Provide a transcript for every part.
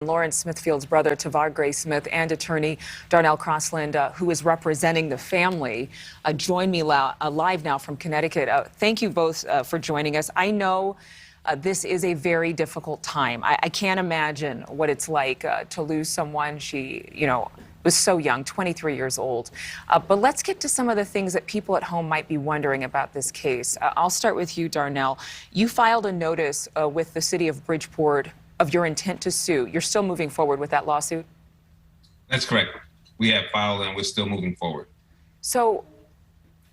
Lawrence Smithfield's brother, Tavar Gray Smith, and attorney Darnell Crossland, who is representing the family, join me live now from Connecticut. Thank you both for joining us. I know this is a very difficult time. I can't imagine what it's like to lose someone. She, was so young, 23 years old. But let's get to some of the things that people at home might be wondering about this case. I'll start with you, Darnell. You filed a notice with the city of Bridgeport of your intent to sue. You're still moving forward with that lawsuit? That's correct. We have filed and we're still moving forward. So,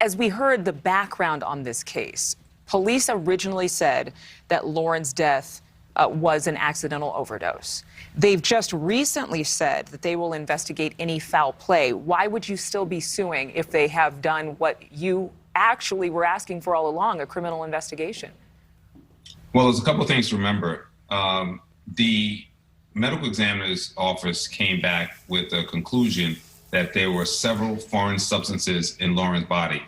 as we heard the background on this case, police originally said that Lauren's death was an accidental overdose. They've just recently said that they will investigate any foul play. Why would you still be suing if they have done what you actually were asking for all along, a criminal investigation? Well, there's a couple of things to remember. The medical examiner's office came back with a conclusion that there were several foreign substances in Lauren's body.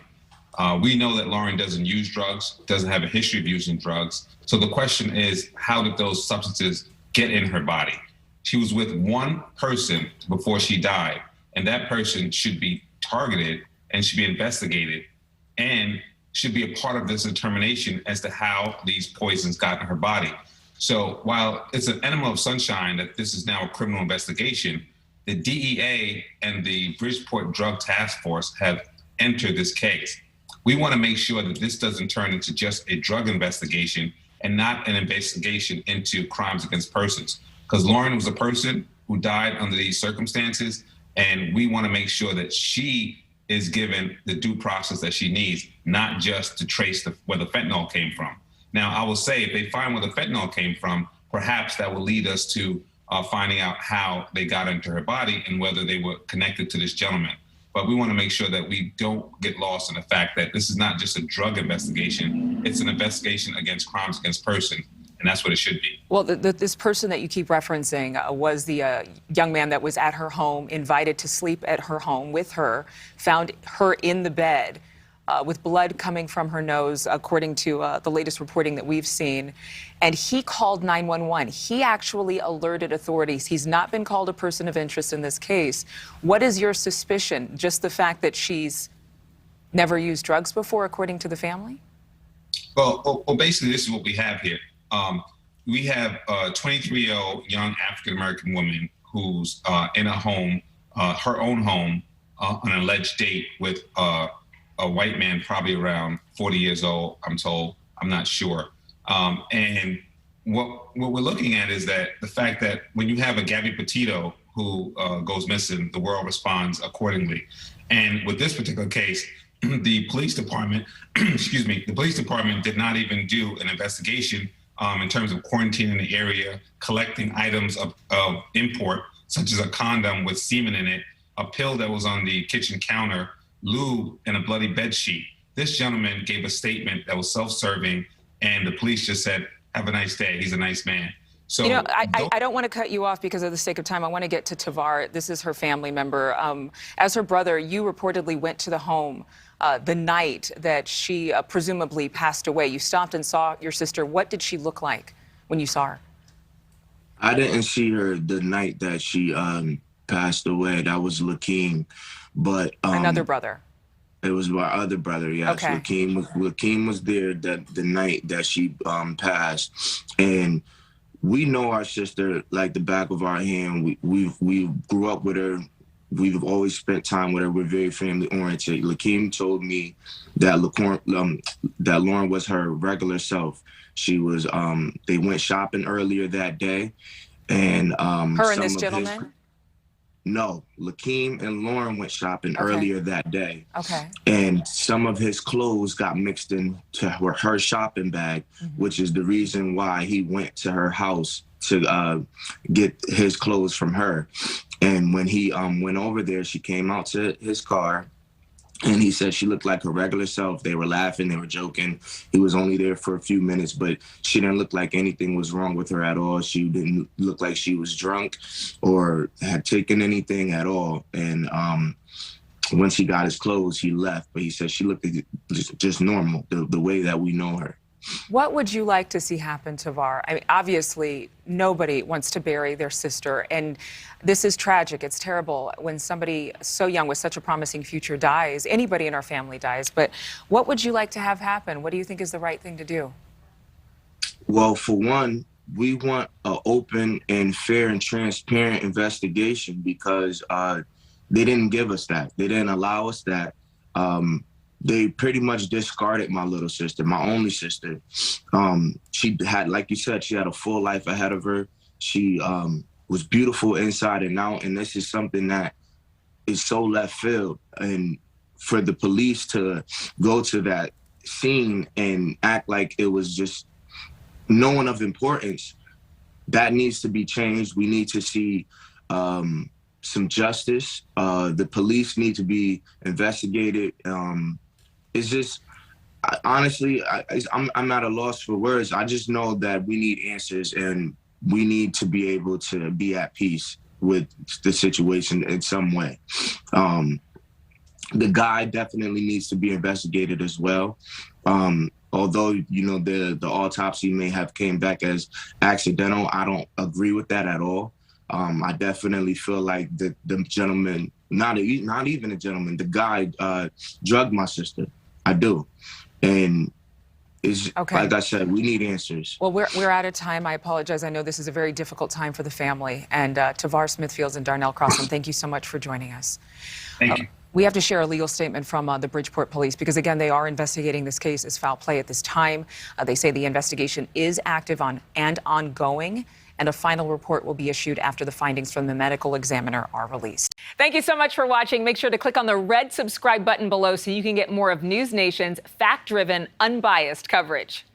We know that Lauren doesn't use drugs, doesn't have a history of using drugs. So the question is, how did those substances get in her body? She was with one person before she died, and that person should be targeted and should be investigated and should be a part of this determination as to how these poisons got in her body. So while it's an enema of sunshine that this is now a criminal investigation, the DEA and the Bridgeport Drug Task Force have entered this case. We want to make sure that this doesn't turn into just a drug investigation and not an investigation into crimes against persons. Because Lauren was a person who died under these circumstances, and we want to make sure that she is given the due process that she needs, not just to trace where the fentanyl came from. Now, I will say, if they find where the fentanyl came from, perhaps that will lead us to finding out how they got into her body and whether they were connected to this gentleman. But we want to make sure that we don't get lost in the fact that this is not just a drug investigation. It's an investigation against crimes against persons, and that's what it should be. Well, this person that you keep referencing was the young man that was at her home, invited to sleep at her home with her, found her in the bed, with blood coming from her nose, according to the latest reporting that we've seen. And he called 911. He actually alerted authorities. He's not been called a person of interest in this case. What is your suspicion? Just the fact that she's never used drugs before, according to the family? Well, basically, this is what we have here. We have a 23-year-old young African-American woman who's in a home, her own home, on an alleged date with a white man, probably around 40 years old, I'm told. I'm not sure. And what we're looking at is that the fact that when you have a Gabby Petito who goes missing, the world responds accordingly. And with this particular case, the police department, the police department did not even do an investigation in terms of quarantining the area, collecting items of import, such as a condom with semen in it, a pill that was on the kitchen counter, lube, and a bloody bed sheet. This gentleman gave a statement that was self-serving, and the police just said, "Have a nice day. He's a nice man." So, I don't want to cut you off because of the sake of time. I want to get to Tavar. This is her family member. As her brother, you reportedly went to the home the night that she presumably passed away. You stopped and saw your sister. What did she look like when you saw her? I didn't see her the night that she passed away. That was Lakeem. But another brother. It was my other brother, yes. Okay. Lakeem was there the night that she passed, and we know our sister like the back of our hand. We grew up with her. We've always spent time with her. We're very family oriented. Lakeem told me that that Lauren was her regular self. She was. They went shopping earlier that day, and her and this gentleman. No, Lakeem and Lauren went shopping earlier that day. Okay. And some of his clothes got mixed into her shopping bag, which is the reason why he went to her house to get his clothes from her. And when he went over there, she came out to his car, and he said she looked like her regular self. They were laughing, they were joking. He was only there for a few minutes, but she didn't look like anything was wrong with her at all. She didn't look like she was drunk or had taken anything at all. And once he got his clothes, he left. But he said she looked just normal, the way that we know her. What would you like to see happen, Tavar? I mean, obviously, nobody wants to bury their sister, and this is tragic. It's terrible when somebody so young with such a promising future dies. Anybody in our family dies. But what would you like to have happen? What do you think is the right thing to do? Well, for one, we want an open and fair and transparent investigation because they didn't give us that. They didn't allow us that. They pretty much discarded my little sister, my only sister. She had, like you said, she had a full life ahead of her. She was beautiful inside and out. And this is something that is so left field. And for the police to go to that scene and act like it was just no one of importance, that needs to be changed. We need to see some justice. The police need to be investigated. It's just, honestly, I'm at a loss for words. I just know that we need answers and we need to be able to be at peace with the situation in some way. The guy definitely needs to be investigated as well. Although, you know, the autopsy may have came back as accidental, I don't agree with that at all. I definitely feel like the gentleman, not even a gentleman, the guy drugged my sister. I do. And it's, okay. Like I said, we need answers. Well, we're out of time. I apologize. I know this is a very difficult time for the family. And Tavar Smithfields and Darnell Crossland, thank you so much for joining us. Thank you. We have to share a legal statement from the Bridgeport police because, again, they are investigating this case as foul play at this time. They say the investigation is active and ongoing, and a final report will be issued after the findings from the medical examiner are released. Thank you so much for watching. Make sure to click on the red subscribe button below so you can get more of NewsNation's fact-driven, unbiased coverage.